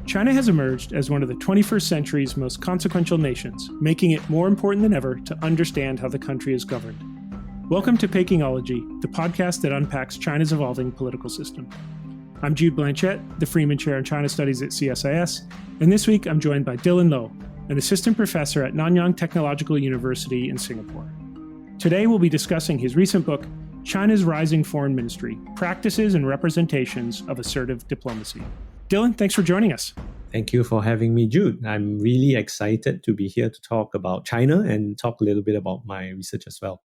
China has emerged as one of the 21st century's most consequential nations, making it more important than ever to understand how the country is governed. Welcome to Pekingology, the podcast that unpacks China's evolving political system. I'm Jude Blanchette, the Freeman Chair in China Studies at CSIS, and this week I'm joined by Dylan Loh, an assistant professor at Nanyang Technological University in Singapore. Today we'll be discussing his recent book, China's Rising Foreign Ministry, Practices and Representations of Assertive Diplomacy. Dylan, thanks for joining us. Thank you for having me, Jude. I'm really excited to be here to talk about China and talk a little bit about my research as well.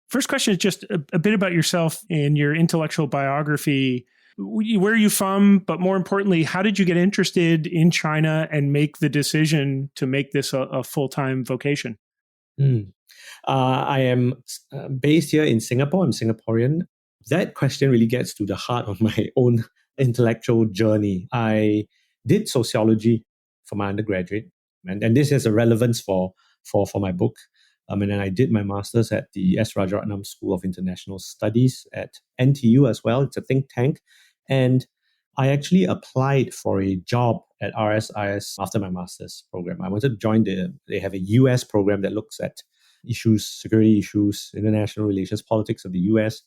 First question is just a bit about yourself and your intellectual biography. Where are you from? But more importantly, how did you get interested in China and make the decision to make this a full-time vocation? I am based here in Singapore. I'm Singaporean. That question really gets to the heart of my own intellectual journey. I did sociology for my undergraduate, and this has a relevance for my book. And then I did my master's at the S. Rajaratnam School of International Studies at NTU as well. It's a think tank. And I actually applied for a job at RSIS after my master's program. I wanted to join they have a US program that looks at issues, security issues, international relations, politics of the US.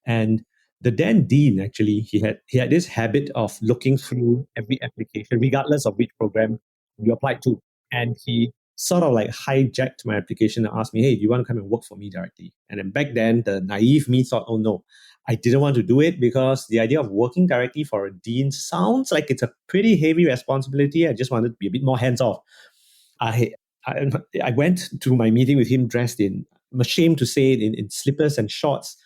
And the then dean, actually, he had this habit of looking through every application, regardless of which program you applied to. And he sort of like hijacked my application and asked me, hey, do you want to come and work for me directly? And then back then, the naive me thought, oh no, I didn't want to do it because the idea of working directly for a dean sounds like it's a pretty heavy responsibility. I just wanted to be a bit more hands-off. I went to my meeting with him dressed in, I'm ashamed to say it, in slippers and shorts,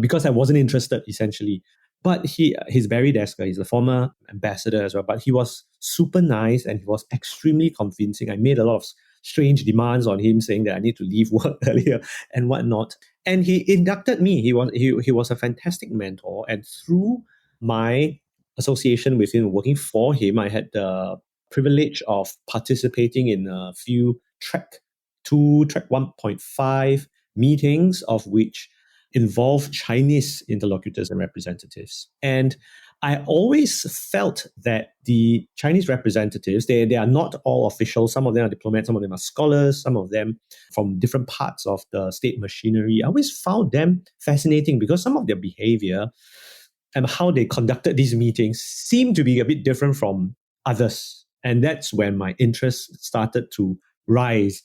because I wasn't interested, essentially. But he's Barry Desker. He's the former ambassador as well. But he was super nice and he was extremely convincing. I made a lot of strange demands on him, saying that I need to leave work earlier and whatnot. And he inducted me. He was a fantastic mentor. And through my association with him, working for him, I had the privilege of participating in a few Track 2, Track 1.5 meetings, of which involve Chinese interlocutors and representatives. And I always felt that the Chinese representatives, they are not all officials. Some of them are diplomats, some of them are scholars, some of them from different parts of the state machinery. I always found them fascinating because some of their behavior and how they conducted these meetings seemed to be a bit different from others. And that's when my interest started to rise.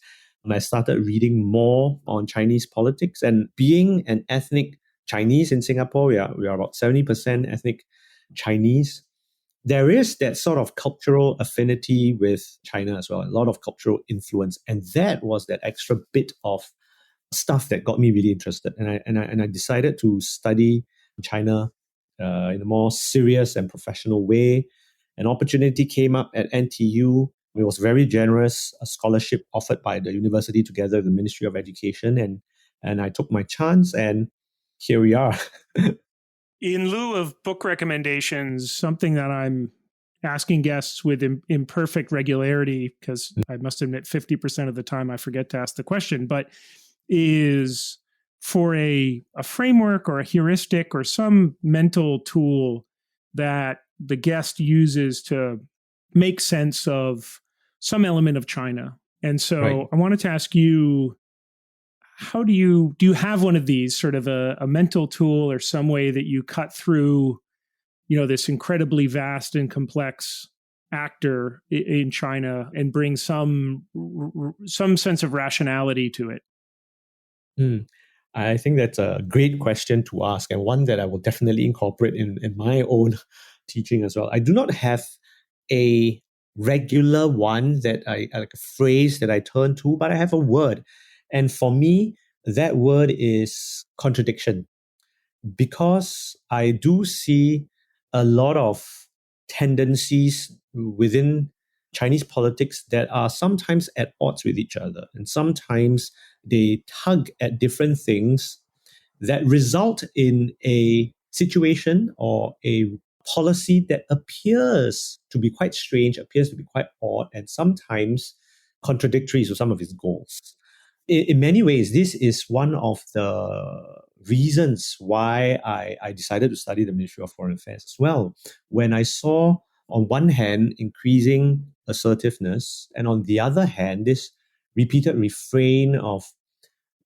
I started reading more on Chinese politics, and being an ethnic Chinese in Singapore, we are about 70% ethnic Chinese. There is that sort of cultural affinity with China as well, a lot of cultural influence. And that was that extra bit of stuff that got me really interested. And I decided to study China in a more serious and professional way. An opportunity came up at NTU. It was very generous, a scholarship offered by the university together with the Ministry of Education. And I took my chance, and here we are. In lieu of book recommendations, something that I'm asking guests with imperfect regularity, because I must admit 50% of the time I forget to ask the question, but is for a framework or a heuristic or some mental tool that the guest uses to make sense of some element of China. And so right. I wanted to ask you, how do you have one of these, sort of a mental tool or some way that you cut through, this incredibly vast and complex actor in China and bring some sense of rationality to it? I think that's a great question to ask, and one that I will definitely incorporate in my own teaching as well. I do not have a regular one that I like, a phrase that I turn to, but I have a word. And for me, that word is contradiction, because I do see a lot of tendencies within Chinese politics that are sometimes at odds with each other. And sometimes they tug at different things that result in a situation or a policy that appears to be quite strange, appears to be quite odd, and sometimes contradictory to some of its goals. In many ways, this is one of the reasons why I decided to study the Ministry of Foreign Affairs as well. When I saw on one hand, increasing assertiveness, and on the other hand, this repeated refrain of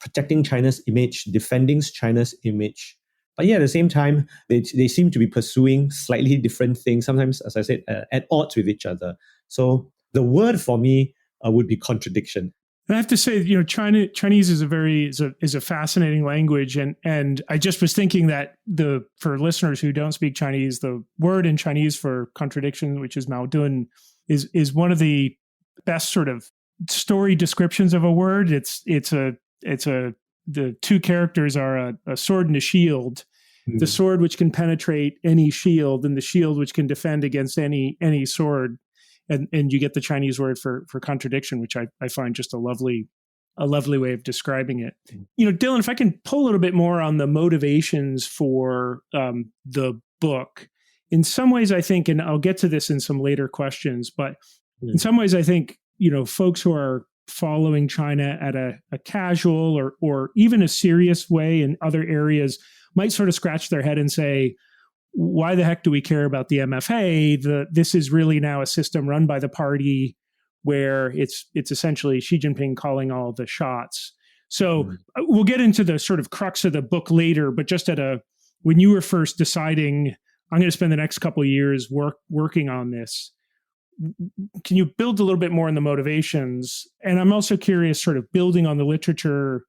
protecting China's image, defending China's image. But yeah, at the same time, they seem to be pursuing slightly different things, sometimes, as I said, at odds with each other. So the word for me would be contradiction. And I have to say, Chinese is a fascinating language, and I just was thinking that for listeners who don't speak Chinese, the word in Chinese for contradiction, which is Maodun, is one of the best sort of story descriptions of a word. The two characters are a sword and a shield. The sword which can penetrate any shield, and the shield which can defend against any sword. And you get the Chinese word for contradiction, which I find just a lovely way of describing it. Dylan, if I can pull a little bit more on the motivations for the book, in some ways I think, and I'll get to this in some later questions, but in some ways I think, folks who are following China at a casual or even a serious way in other areas might sort of scratch their head and say, why the heck do we care about the MFA? This is really now a system run by the party where it's essentially Xi Jinping calling all the shots. So we'll get into the sort of crux of the book later, but just when you were first deciding, I'm going to spend the next couple of years working on this, can you build a little bit more on the motivations? And I'm also curious, sort of building on the literature.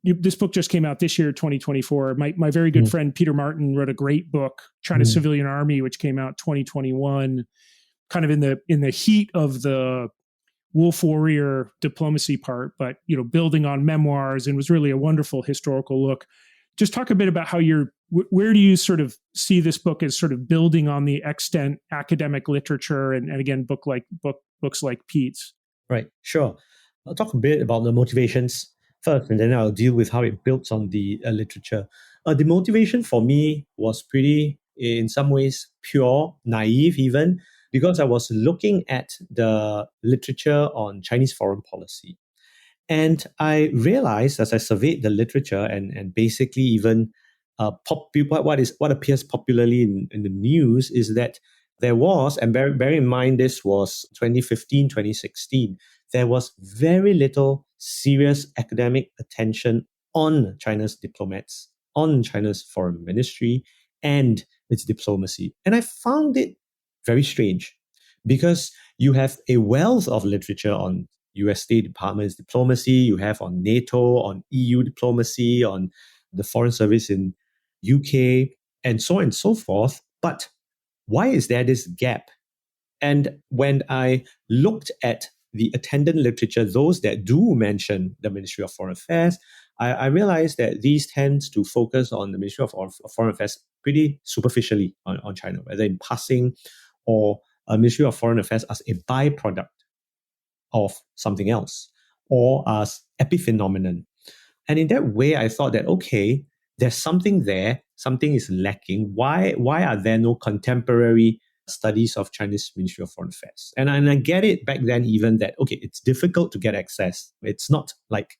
This book just came out this year, 2024. My very good friend Peter Martin wrote a great book, China's Civilian Army, which came out 2021, kind of in the heat of the wolf warrior diplomacy part, but building on memoirs, and was really a wonderful historical look. Just talk a bit about how where do you sort of see this book as sort of building on the extant academic literature and again, books like Pete's? Right, sure. I'll talk a bit about the motivations first, and then I'll deal with how it builds on the literature. The motivation for me was pretty, in some ways, pure, naive even, because I was looking at the literature on Chinese foreign policy. And I realized as I surveyed the literature and basically even what appears popularly in the news is that there was, and bear in mind this was 2015, 2016, there was very little serious academic attention on China's diplomats, on China's foreign ministry and its diplomacy. And I found it very strange because you have a wealth of literature on US State Department's diplomacy, you have on NATO, on EU diplomacy, on the Foreign Service in UK, and so on and so forth. But why is there this gap? And when I looked at the attendant literature, those that do mention the Ministry of Foreign Affairs, I realized that these tend to focus on the Ministry of Foreign Affairs pretty superficially on China, whether in passing or a Ministry of Foreign Affairs as a byproduct of something else or as epiphenomenon. And in that way, I thought that, okay, there's something there, something is lacking. Why are there no contemporary studies of Chinese Ministry of Foreign Affairs? And I get it back then even that, okay, it's difficult to get access. It's not like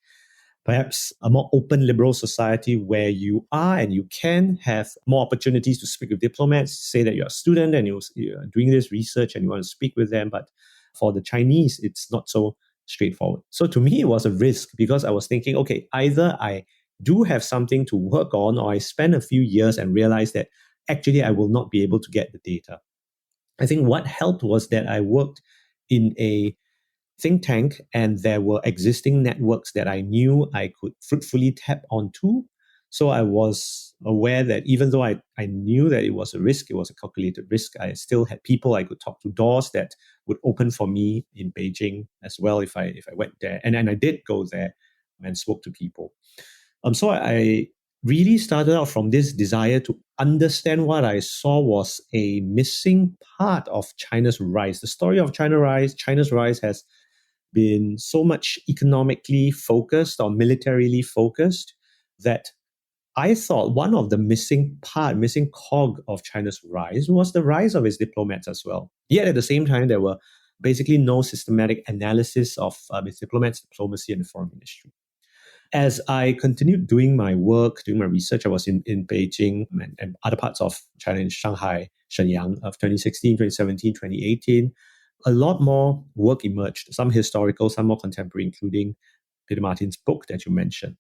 perhaps a more open liberal society where you are and you can have more opportunities to speak with diplomats, say that you're a student and you're doing this research and you want to speak with them. But for the Chinese, it's not so straightforward. So to me, it was a risk because I was thinking, okay, either I do have something to work on or I spend a few years and realize that actually I will not be able to get the data. I think what helped was that I worked in a think tank and there were existing networks that I knew I could fruitfully tap onto. So I was aware that even though I knew that it was a risk, it was a calculated risk, I still had people I could talk to, doors that would open for me in Beijing as well if I went there. And I did go there and spoke to people. So I really started out from this desire to understand what I saw was a missing part of China's rise. The story of China's rise has been so much economically focused or militarily focused that I thought one of the missing cog of China's rise was the rise of its diplomats as well. Yet at the same time, there were basically no systematic analysis of its diplomats, diplomacy, and the foreign ministry. As I continued doing my work, doing my research, I was in Beijing and other parts of China, in Shanghai, Shenyang of 2016, 2017, 2018. A lot more work emerged, some historical, some more contemporary, including Peter Martin's book that you mentioned.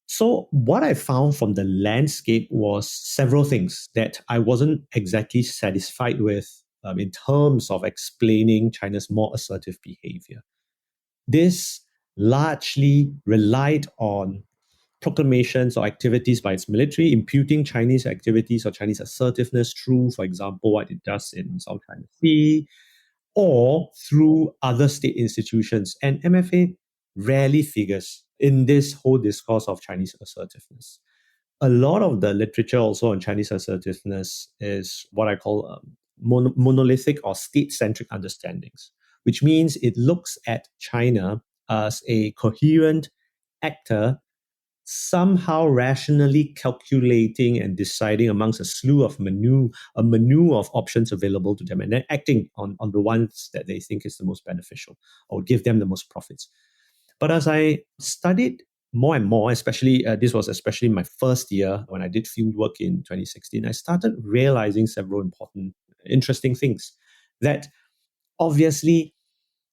So what I found from the landscape was several things that I wasn't exactly satisfied with in terms of explaining China's more assertive behavior. This largely relied on proclamations or activities by its military, imputing Chinese activities or Chinese assertiveness through, for example, what it does in South China Sea, or through other state institutions. And MFA rarely figures in this whole discourse of Chinese assertiveness. A lot of the literature also on Chinese assertiveness is what I call monolithic or state-centric understandings, which means it looks at China as a coherent actor, somehow rationally calculating and deciding amongst a slew of a menu of options available to them, and then acting on the ones that they think is the most beneficial or give them the most profits. But as I studied more and more, especially this was especially my first year when I did field work in 2016, I started realizing several important, interesting things. That obviously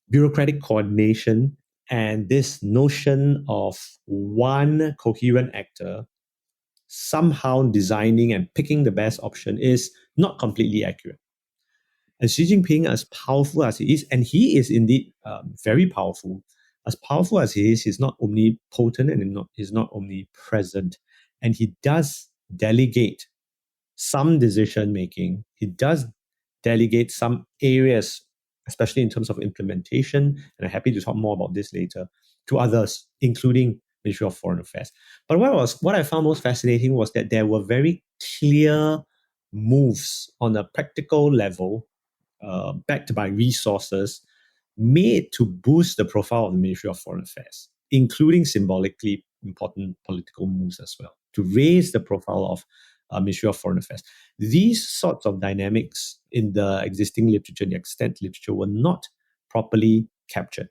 bureaucratic coordination and this notion of one coherent actor somehow designing and picking the best option is not completely accurate. And Xi Jinping, as powerful as he is, and he is indeed very powerful, as powerful as he is, he's not omnipotent and he's not omnipresent. And he does delegate some decision making. He does delegate some areas, especially in terms of implementation, and I'm happy to talk more about this later, to others, including Ministry of Foreign Affairs. But what I found most fascinating was that there were very clear moves on a practical level, backed by resources, made to boost the profile of the Ministry of Foreign Affairs, including symbolically important political moves as well, to raise the profile of Ministry of Foreign Affairs. These sorts of dynamics in the existing literature, the extant literature, were not properly captured.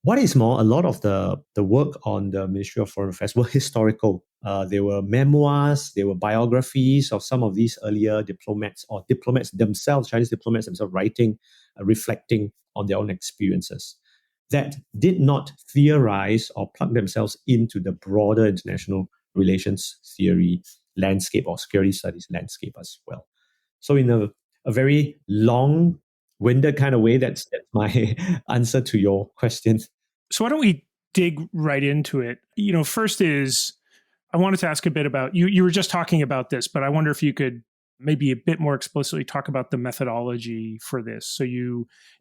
What is more, a lot of the work on the Ministry of Foreign Affairs were historical. They were memoirs, they were biographies of some of these earlier diplomats or diplomats themselves, Chinese diplomats themselves writing, reflecting on their own experiences that did not theorize or plug themselves into the broader international relations theory landscape or security studies landscape as well. So in a very long-winded kind of way, that's my answer to your question. So why don't we dig right into it? First is, I wanted to ask a bit about, you were just talking about this, but I wonder if you could maybe a bit more explicitly talk about the methodology for this. So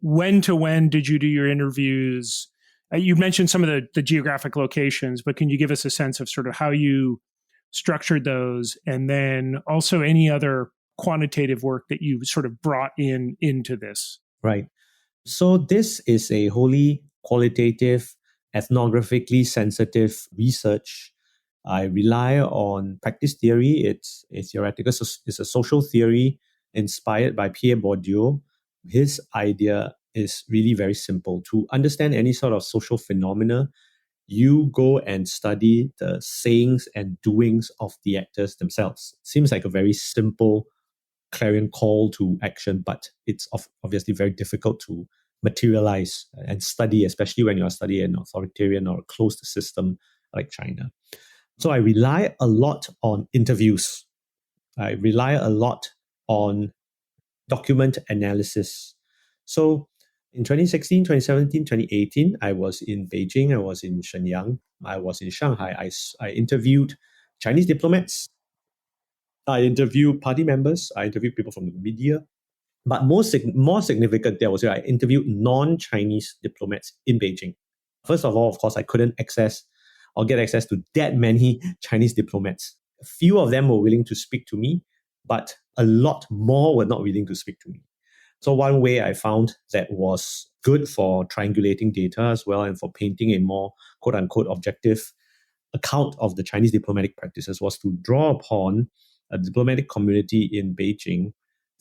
when to when did you do your interviews? You mentioned some of the geographic locations, but can you give us a sense of sort of how you structured those, and then also any other quantitative work that you sort of brought into this? Right. So this is a wholly qualitative, ethnographically sensitive research. I rely on practice theory. It's a theoretical, it's a social theory inspired by Pierre Bourdieu. His idea is really very simple. To understand any sort of social phenomena, you go and study the sayings and doings of the actors themselves. Seems like a very simple clarion call to action, but it's obviously very difficult to materialize and study, especially when you are studying an authoritarian or a closed system like China. So I rely a lot on interviews. I rely a lot on document analysis. So in 2016, 2017, 2018, I was in Beijing, I was in Shenyang, I was in Shanghai. I interviewed Chinese diplomats, I interviewed party members, I interviewed people from the media. But more significant, there was I interviewed non-Chinese diplomats in Beijing. First of all, of course, I couldn't get access to that many Chinese diplomats. A few of them were willing to speak to me, but a lot more were not willing to speak to me. So one way I found that was good for triangulating data as well and for painting a more quote-unquote objective account of the Chinese diplomatic practices was to draw upon a diplomatic community in Beijing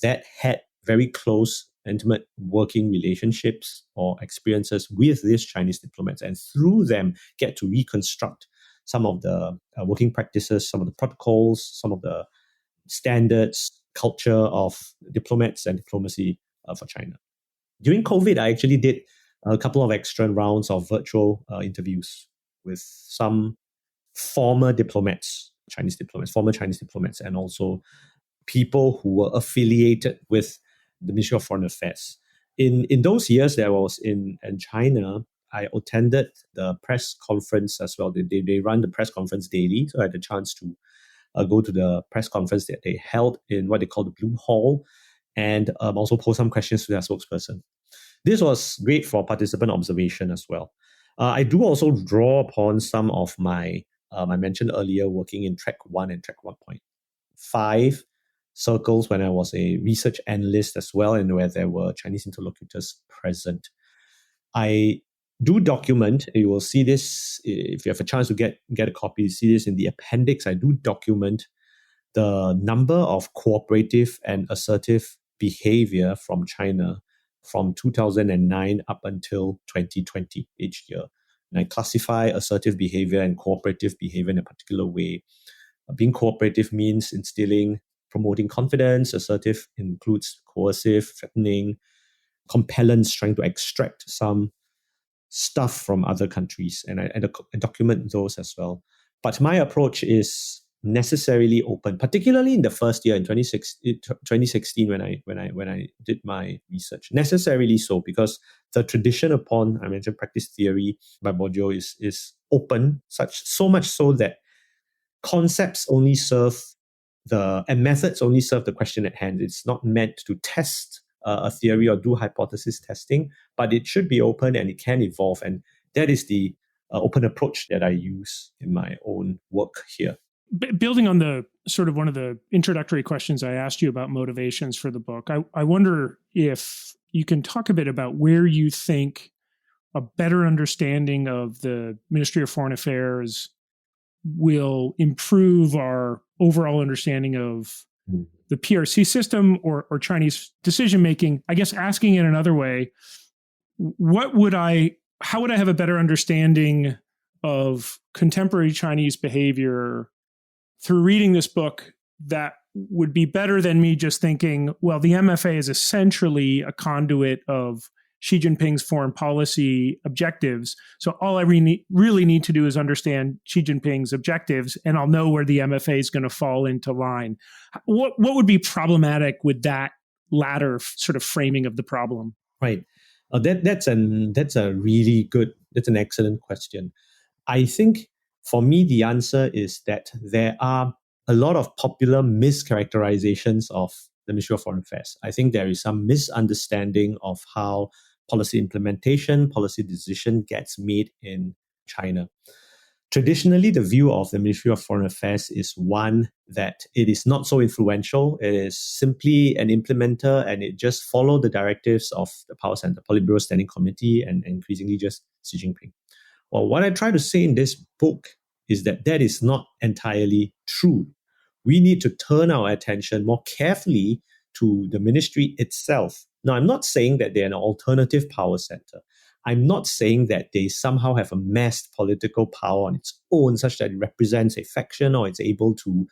that had very close intimate working relationships or experiences with these Chinese diplomats, and through them get to reconstruct some of the working practices, some of the protocols, some of the standards, culture of diplomats and diplomacy for China. During COVID, I actually did a couple of extra rounds of virtual interviews with some former diplomats, former Chinese diplomats, and also people who were affiliated with the Ministry of Foreign Affairs. In those years that I was in China, I attended the press conference as well. They run the press conference daily, so I had the chance to go to the press conference that they held in what they call the Blue Hall, and also pose some questions to their spokesperson. This was great for participant observation as well. I do also draw upon some of my, I mentioned earlier, working in Track 1 and Track 1.5 circles when I was a research analyst as well, and where there were Chinese interlocutors present. I do document, you will see this, if you have a chance to get a copy, you see this in the appendix. I do document the number of cooperative and assertive behavior from China from 2009 up until 2020 each year. And I classify assertive behavior and cooperative behavior in a particular way. Being cooperative means instilling, promoting confidence. Assertive includes coercive, threatening, compellence, trying to extract some stuff from other countries. And I document those as well. But my approach is necessarily open, particularly in the first year in 2016 when I did my research. Necessarily so, because the tradition upon, I mentioned practice theory by Bourdieu, is open, so much so that concepts only serve and methods only serve the question at hand. It's not meant to test a theory or do hypothesis testing, but it should be open and it can evolve. And that is the open approach that I use in my own work here. Building on the sort of one of the introductory questions I asked you about motivations for the book, I wonder if you can talk a bit about where you think a better understanding of the Ministry of Foreign Affairs will improve our overall understanding of the PRC system or Chinese decision-making. I guess asking it another way, how would I have a better understanding of contemporary Chinese behavior through reading this book that would be better than me just thinking, well, the MFA is essentially a conduit of Xi Jinping's foreign policy objectives. So all I really need to do is understand Xi Jinping's objectives, and I'll know where the MFA is going to fall into line. What would be problematic with that latter sort of framing of the problem? Right. That's an excellent question. I think for me, the answer is that there are a lot of popular mischaracterizations of the Ministry of Foreign Affairs. I think there is some misunderstanding of how policy implementation, policy decision gets made in China. Traditionally, the view of the Ministry of Foreign Affairs is one that it is not so influential. It is simply an implementer, and it just follows the directives of the Power Center, Politburo Standing Committee, and increasingly just Xi Jinping. Well, what I try to say in this book is that is not entirely true. We need to turn our attention more carefully to the ministry itself. Now, I'm not saying that they're an alternative power center. I'm not saying that they somehow have amassed political power on its own, such that it represents a faction or it's able to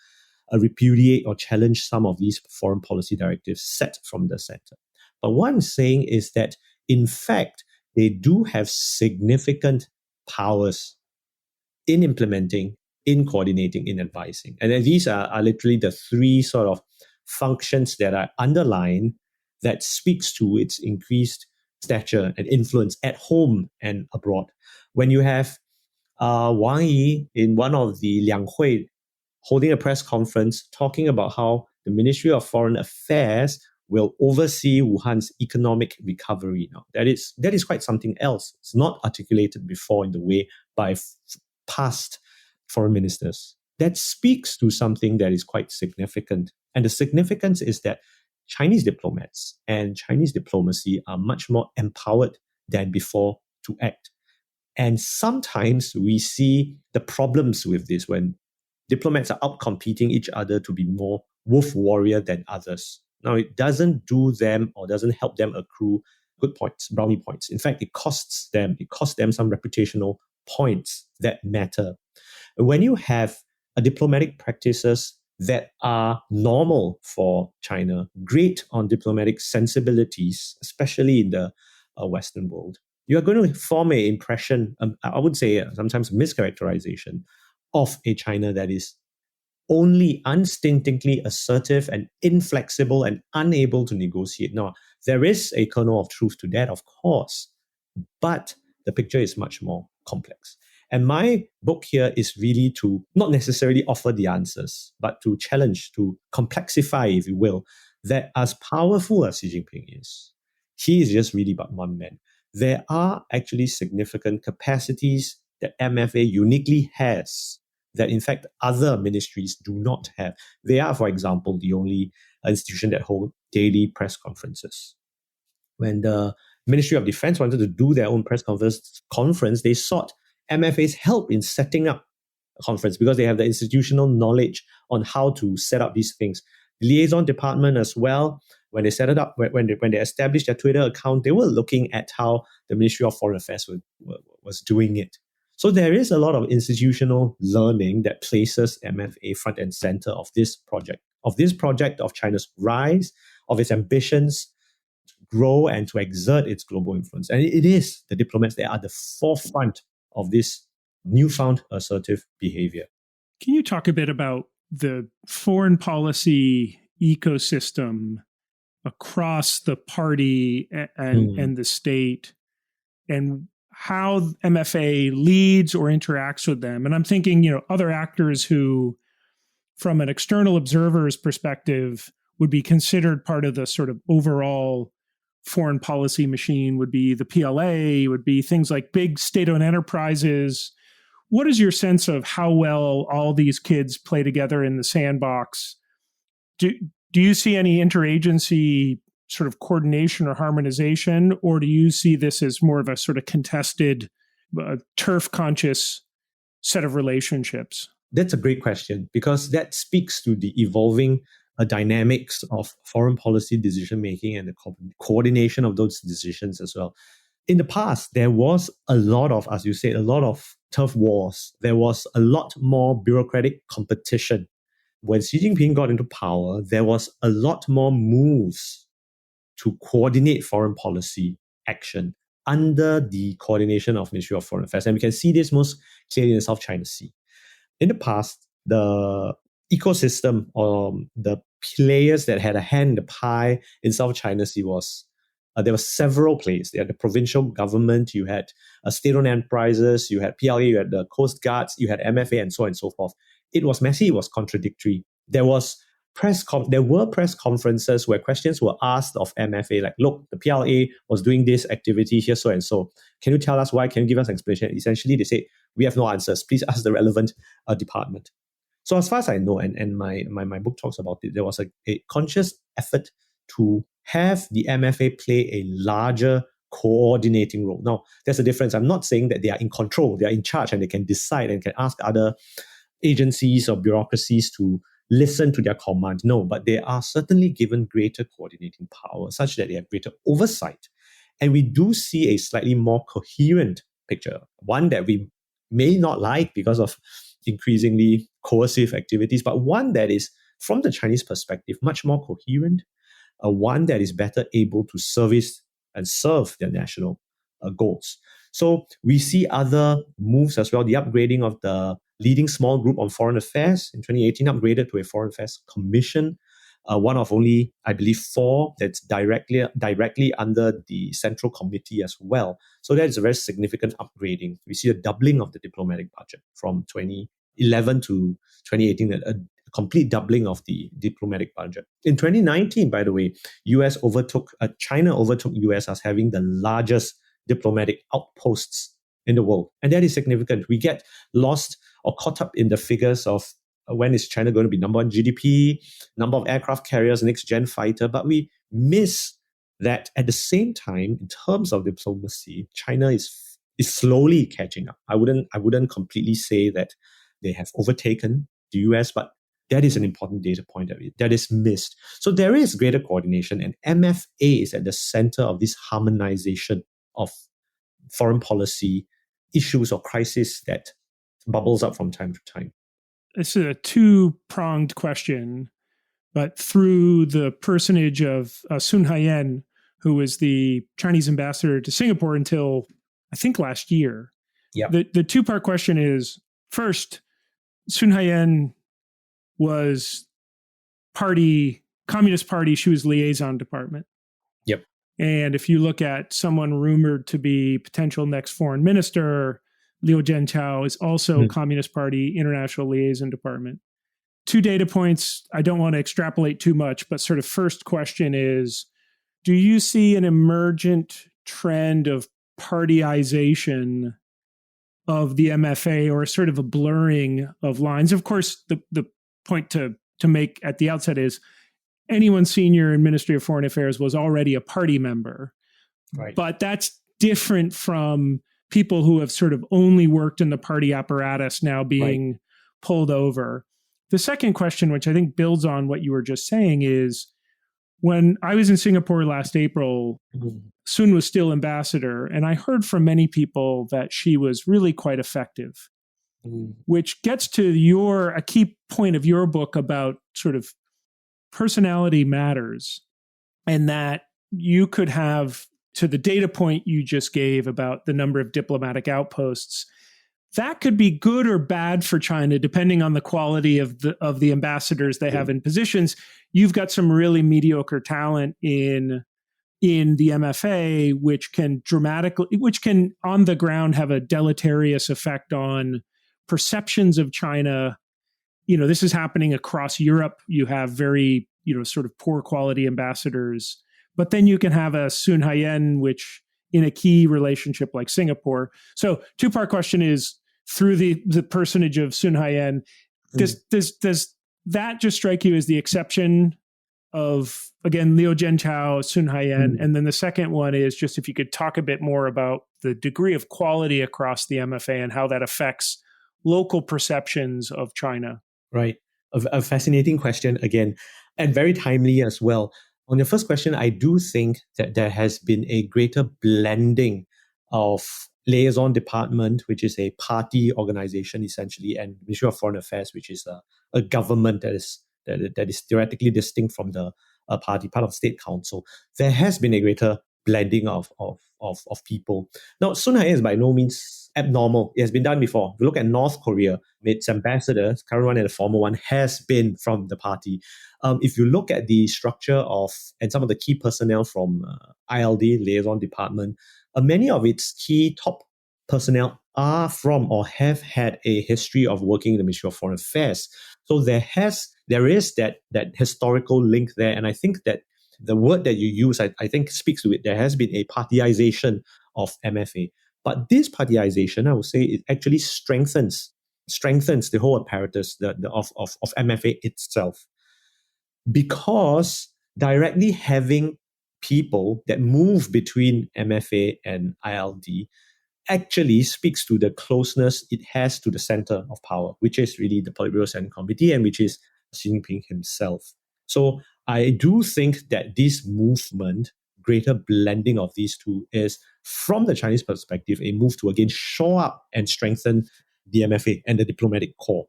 repudiate or challenge some of these foreign policy directives set from the center. But what I'm saying is that, in fact, they do have significant powers in implementing, in coordinating, in advising. And these are literally the three sort of functions that are underlined that speaks to its increased stature and influence at home and abroad. When you have Wang Yi in one of the Liang Hui holding a press conference talking about how the Ministry of Foreign Affairs will oversee Wuhan's economic recovery. Now, that is quite something else. It's not articulated before in the way by past foreign ministers. That speaks to something that is quite significant. And the significance is that Chinese diplomats and Chinese diplomacy are much more empowered than before to act. And sometimes we see the problems with this when diplomats are out competing each other to be more wolf warrior than others. Now, it doesn't do them or doesn't help them accrue good points, brownie points. In fact, it costs them some reputational points that matter. When you have diplomatic practices that are normal for China, great on diplomatic sensibilities, especially in the Western world, you are going to form an impression, I would say sometimes mischaracterization, of a China that is only unstintingly assertive and inflexible and unable to negotiate. Now, there is a kernel of truth to that, of course, but the picture is much more complex. And my book here is really to not necessarily offer the answers, but to challenge, to complexify, if you will, that as powerful as Xi Jinping is, he is just really but one man. There are actually significant capacities that MFA uniquely has that, in fact, other ministries do not have. They are, for example, the only institution that hold daily press conferences. When the Ministry of Defense wanted to do their own press conference, they sought MFA's help in setting up a conference because they have the institutional knowledge on how to set up these things. The liaison department as well, when they set it up, when they established their Twitter account, they were looking at how the Ministry of Foreign Affairs was doing it. So there is a lot of institutional learning that places MFA front and center of this project of China's rise, of its ambitions to grow and to exert its global influence. And it is the diplomats that are the forefront of this newfound assertive behavior. Can you talk a bit about the foreign policy ecosystem across the party and the state, and how MFA leads or interacts with them? And I'm thinking, other actors who, from an external observer's perspective, would be considered part of the sort of overall foreign policy machine would be the PLA, would be things like big state-owned enterprises. What is your sense of how well all these kids play together in the sandbox? Do you see any interagency sort of coordination or harmonization, or do you see this as more of a sort of contested, turf-conscious set of relationships? That's a great question, because that speaks to the evolving dynamics of foreign policy decision-making and the coordination of those decisions as well. In the past, there was a lot of, as you said, a lot of turf wars. There was a lot more bureaucratic competition. When Xi Jinping got into power, there was a lot more moves to coordinate foreign policy action under the coordination of Ministry of Foreign Affairs. And we can see this most clearly in the South China Sea. In the past, the ecosystem or the players that had a hand in the pie in South China Sea was, there were several players. You had the provincial government, you had state-owned enterprises, you had PLA, you had the Coast Guards, you had MFA, and so on and so forth. It was messy, it was contradictory. There were press conferences where questions were asked of MFA, like, look, the PLA was doing this activity here, so and so. Can you tell us why? Can you give us an explanation? Essentially, they say, we have no answers. Please ask the relevant department. So as far as I know, and my book talks about it, there was a conscious effort to have the MFA play a larger coordinating role. Now, there's a difference. I'm not saying that they are in control, they are in charge, and they can decide and can ask other agencies or bureaucracies to listen to their command. No, but they are certainly given greater coordinating power such that they have greater oversight. And we do see a slightly more coherent picture, one that we may not like because of increasingly coercive activities, but one that is, from the Chinese perspective, much more coherent, one that is better able to service and serve their national goals. So we see other moves as well. The upgrading of the leading small group on foreign affairs in 2018, upgraded to a foreign affairs commission, one of only, I believe, 4 that's directly under the central committee as well. So that is a very significant upgrading. We see a doubling of the diplomatic budget from 2011 to 2018, a complete doubling of the diplomatic budget. In 2019, by the way, China overtook US as having the largest diplomatic outposts in the world. And that is significant. We get lost or caught up in the figures of when is China going to be number 1 GDP, number of aircraft carriers, next-gen fighter, but we miss that at the same time, in terms of diplomacy, China is slowly catching up. I wouldn't completely say that they have overtaken the US, but That is an important data point that is missed. So there is greater coordination, and MFA is at the center of this harmonization of foreign policy issues or crises that bubbles up from time to time. It's a two-pronged question, but through the personage of Sun Haiyan, who was the Chinese ambassador to Singapore until, I think, last year. Yep. The two-part question is, first, Sun Haiyan was Communist Party, she was liaison department. Yep. And if you look at someone rumored to be potential next foreign minister, Liu Zhenchao is also Communist Party International Liaison Department. Two data points. I don't want to extrapolate too much, but sort of first question is, do you see an emergent trend of partyization of the MFA, or sort of a blurring of lines? Of course, the point to make at the outset is anyone senior in Ministry of Foreign Affairs was already a party member. Right. But that's different from people who have sort of only worked in the party apparatus now being pulled over. The second question, which I think builds on what you were just saying, is when I was in Singapore last April, Sun was still ambassador, and I heard from many people that she was really quite effective, which gets to a key point of your book about sort of personality matters, and that you could have, to the data point you just gave about the number of diplomatic outposts, that could be good or bad for China, depending on the quality of the ambassadors they have in positions. You've got some really mediocre talent in the MFA, which can on the ground have a deleterious effect on perceptions of China. This is happening across Europe. You have very, sort of poor quality ambassadors, but then you can have a Sun Haiyan, which in a key relationship like Singapore. So two-part question is, through the personage of Sun Haiyan, does that just strike you as the exception of, again, Liu Zhenchao, Sun Haiyan? And then the second one is just if you could talk a bit more about the degree of quality across the MFA and how that affects local perceptions of China. Right. A fascinating question again, and very timely as well. On your first question, I do think that there has been a greater blending of liaison department, which is a party organization essentially, and Ministry of Foreign Affairs, which is a government that is theoretically distinct from the party, part of state council. There has been a greater blending of people. Now, Sun Haiyan is by no means abnormal. It has been done before. If you look at North Korea, its ambassador, current one and the former one, has been from the party. If you look at the structure and some of the key personnel from ILD, Liaison Department, many of its key top personnel are from or have had a history of working in the Ministry of Foreign Affairs. So there is that historical link there. And I think that the word that you use, I think, speaks to it. There has been a partyization of MFA. But this partyization, I would say, it actually strengthens the whole apparatus of MFA itself. Because directly having people that move between MFA and ILD actually speaks to the closeness it has to the center of power, which is really the Politburo Central Committee and which is Xi Jinping himself. So I do think that this movement, greater blending of these two, is, from the Chinese perspective, a move to again shore up and strengthen the MFA and the diplomatic corps.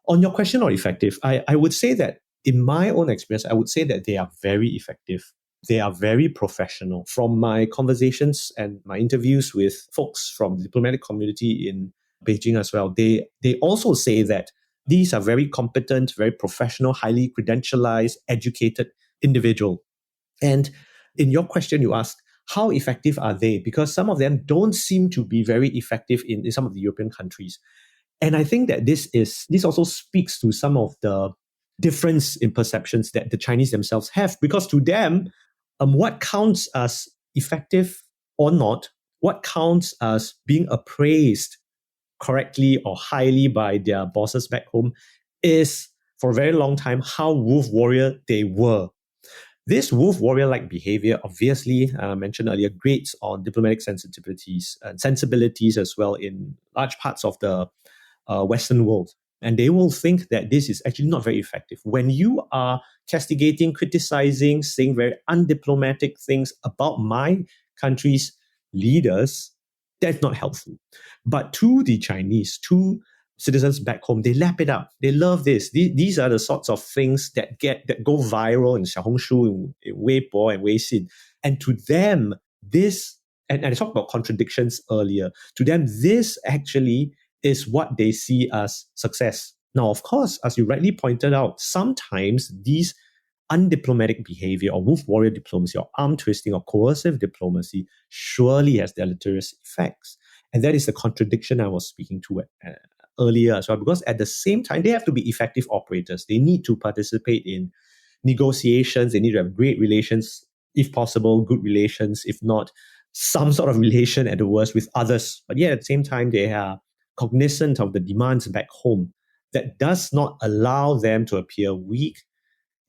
On your question on effective, I would say that in my own experience, I would say that they are very effective. They are very professional. From my conversations and my interviews with folks from the diplomatic community in Beijing as well, they also say that these are very competent, very professional, highly credentialized, educated individuals. And in your question, you asked, how effective are they? Because some of them don't seem to be very effective in some of the European countries. And I think that this also speaks to some of the difference in perceptions that the Chinese themselves have. Because to them, what counts as effective or not, what counts as being appraised correctly or highly by their bosses back home, is for a very long time how wolf warrior they were. This wolf warrior-like behavior, obviously, mentioned earlier, grates on diplomatic sensitivities and sensibilities as well in large parts of the Western world. And they will think that this is actually not very effective. When you are castigating, criticizing, saying very undiplomatic things about my country's leaders, that's not helpful. But to the Chinese, to citizens back home, they lap it up. They love this. These are the sorts of things that go viral in Xiaohongshu, in Weibo and Weixin. And to them, this, and I talked about contradictions earlier, to them, this actually is what they see as success. Now, of course, as you rightly pointed out, sometimes these undiplomatic behavior or wolf warrior diplomacy or arm twisting or coercive diplomacy surely has deleterious effects. And that is the contradiction I was speaking to earlier as well, because at the same time, they have to be effective operators. They need to participate in negotiations. They need to have great relations, if possible, good relations, if not some sort of relation at the worst with others. But yet at the same time, they are cognizant of the demands back home that does not allow them to appear weak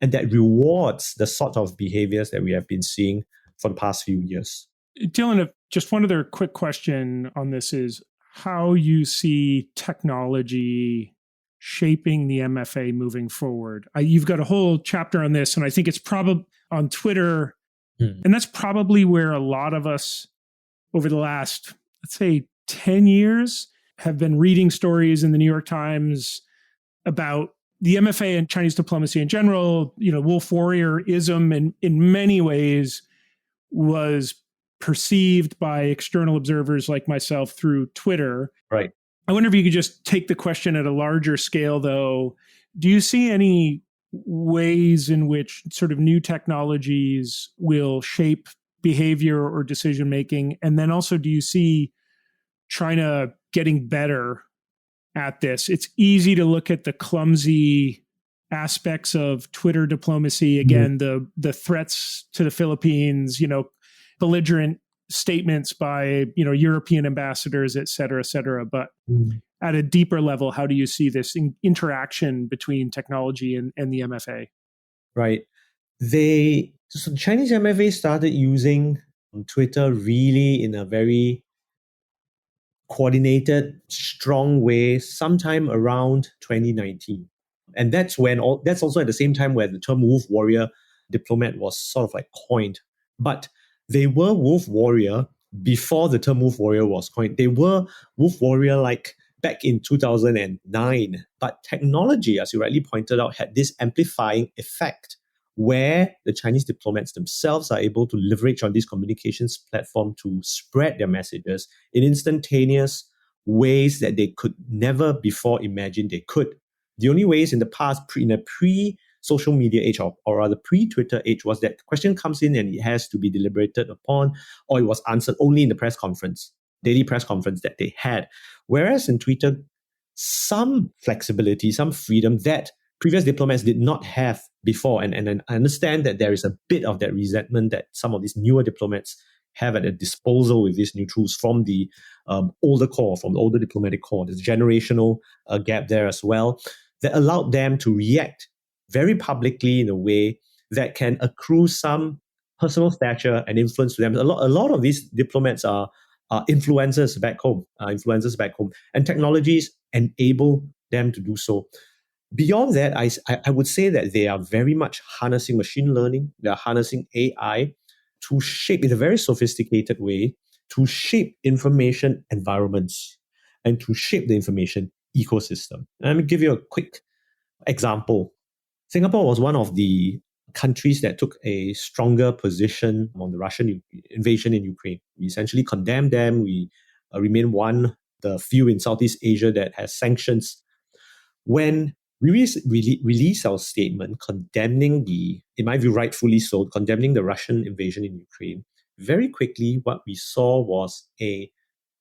and that rewards the sort of behaviors that we have been seeing for the past few years. Dylan, just one other quick question on this is how you see technology shaping the MFA moving forward. You've got a whole chapter on this, and I think it's probably on Twitter, and that's probably where a lot of us over the last, let's say, 10 years have been reading stories in the New York Times about the MFA and Chinese diplomacy in general. Wolf warriorism in many ways was perceived by external observers like myself through Twitter. Right. I wonder if you could just take the question at a larger scale, though. Do you see any ways in which sort of new technologies will shape behavior or decision making? And then also, do you see China getting better at this? It's easy to look at the clumsy aspects of Twitter diplomacy. Again, the threats to the Philippines, belligerent statements by, European ambassadors, et cetera, et cetera. But at a deeper level, how do you see this interaction between technology and the MFA? Right. So the Chinese MFA started using Twitter really in a very coordinated, strong way sometime around 2019. And that's also at the same time where the term wolf warrior diplomat was sort of like coined. But they were wolf warrior before the term wolf warrior was coined. They were wolf warrior like back in 2009. But technology, as you rightly pointed out, had this amplifying effect where the Chinese diplomats themselves are able to leverage on this communications platform to spread their messages in instantaneous ways that they could never before imagine they could. The only ways in the past, in a pre-social media age or rather pre-Twitter age, was that the question comes in and it has to be deliberated upon, or it was answered only in the press conference, daily press conference that they had. Whereas in Twitter, some flexibility, some freedom that previous diplomats did not have before. And I understand that there is a bit of that resentment that some of these newer diplomats have at their disposal with these new tools from the older core, from the older diplomatic core. There's a generational gap there as well that allowed them to react very publicly in a way that can accrue some personal stature and influence to them. A lot of these diplomats are influencers back home, and technologies enable them to do so. Beyond that, I would say that they are very much harnessing machine learning. They are harnessing AI to shape, in a very sophisticated way, to shape information environments and to shape the information ecosystem. And let me give you a quick example. Singapore was one of the countries that took a stronger position on the Russian invasion in Ukraine. We essentially condemned them. We remain the few in Southeast Asia that has sanctions. When we released our statement condemning in my view, rightfully so, condemning the Russian invasion in Ukraine, very quickly what we saw was a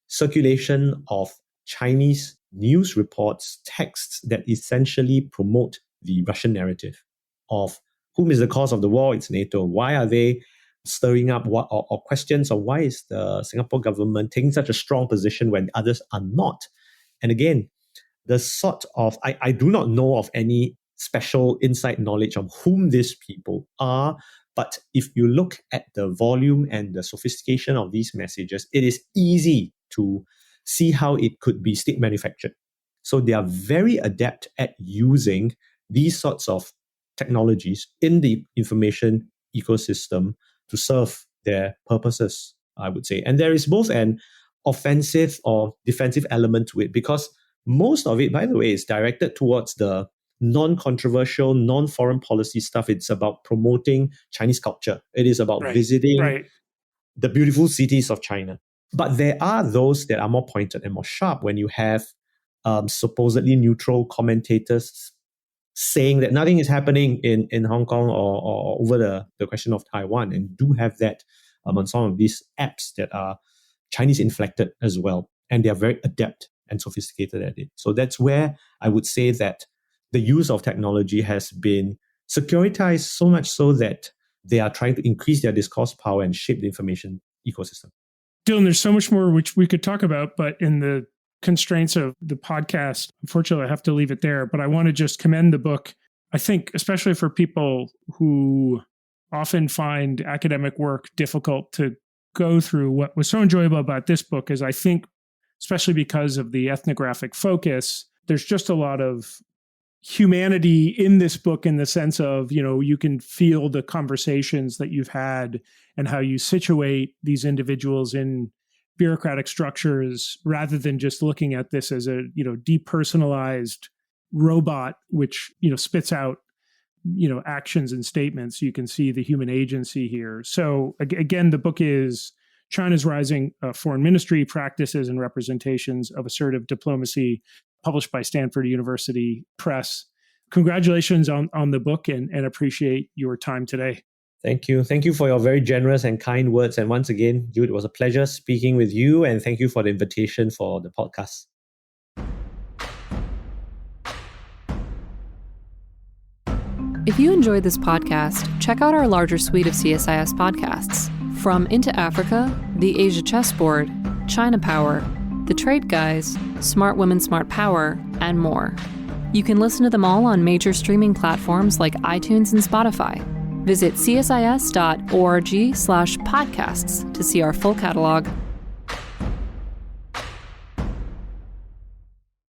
circulation of Chinese news reports, texts that essentially promote the Russian narrative of whom is the cause of the war? It's NATO. Why are they stirring up or questions of why is the Singapore government taking such a strong position when others are not? And again, the sort of, I do not know of any special inside knowledge of whom these people are, but if you look at the volume and the sophistication of these messages, it is easy to see how it could be state manufactured. So they are very adept at using these sorts of technologies in the information ecosystem to serve their purposes, I would say. And there is both an offensive or defensive element to it, because most of it, by the way, is directed towards the non-controversial, non-foreign policy stuff. It's about promoting Chinese culture. It is about visiting the beautiful cities of China. But there are those that are more pointed and more sharp when you have supposedly neutral commentators saying that nothing is happening in Hong Kong or over the question of Taiwan, and do have that on some of these apps that are Chinese inflected as well. And they are very adept and sophisticated at it. So that's where I would say that the use of technology has been securitized so much so that they are trying to increase their discourse power and shape the information ecosystem. Dylan, there's so much more which we could talk about, but in the constraints of the podcast, unfortunately, I have to leave it there. But I want to just commend the book. I think, especially for people who often find academic work difficult to go through, what was so enjoyable about this book is I think, especially because of the ethnographic focus, there's just a lot of humanity in this book, in the sense of, you can feel the conversations that you've had and how you situate these individuals in bureaucratic structures, rather than just looking at this as a, depersonalized robot, which, spits out, actions and statements. You can see the human agency here. So again, the book is China's Rising Foreign Ministry Practices and Representations of Assertive Diplomacy, published by Stanford University Press. Congratulations on the book, and appreciate your time today. Thank you. Thank you for your very generous and kind words. And once again, Jude, it was a pleasure speaking with you. And thank you for the invitation for the podcast. If you enjoyed this podcast, check out our larger suite of CSIS podcasts. From Into Africa, The Asia Chessboard, China Power, The Trade Guys, Smart Women, Smart Power, and more. You can listen to them all on major streaming platforms like iTunes and Spotify. Visit csis.org/podcasts to see our full catalog